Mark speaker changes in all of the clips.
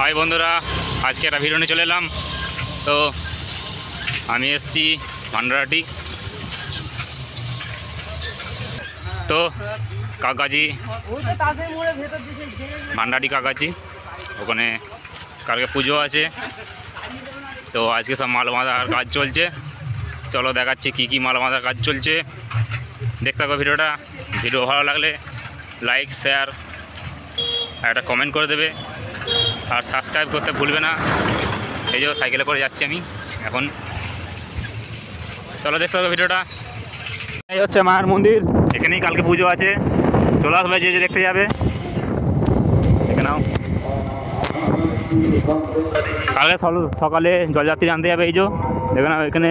Speaker 1: High বন্ধুরা, আজকে একটা ভিডিও নিয়ে চলে এলাম। তো আমি এসেছি ভান্ডারাটি। তো কাকাজি ভান্ডারাটি কাকাজি, ওখানে কালকে পুজো আছে। তো আজকে সব মাল বাঁধার কাজ চলছে। চলো দেখাচ্ছি কী কী মাল বাঁধার কাজ চলছে। দেখতে থাকো ভিডিওটা। ভিডিও ভালো লাগলে লাইক, শেয়ার আর একটা কমেন্ট করে দেবে, আর সাবস্ক্রাইব করতে ভুলবে না। এই যে সাইকেলে করে যাচ্ছি আমি এখন। চলো দেখতে হবে ভিডিওটা। এই হচ্ছে মায়ের মন্দির, এখানেই কালকে পুজো আছে। চলে আসবে যে দেখতে যাবে। দেখে নাও, কালকে সকালে জলযাত্রী আনতে যাবে। এই যে দেখে নাও, এখানে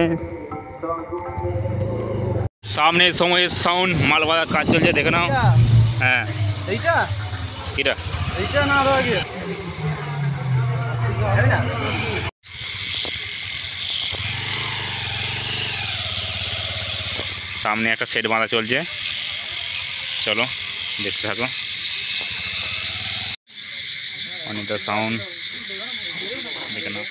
Speaker 1: সামনে সময়ের সাউন্ড মাল বাঁধার কাজ চলছে। দেখে নাও। হ্যাঁ, এইটা কিটা এইটা না আগে সামনে একটা সেট বাঁধা চলছে। চলো দেখতে থাকো। অনেকটা সাউন্ড দেখে নাও।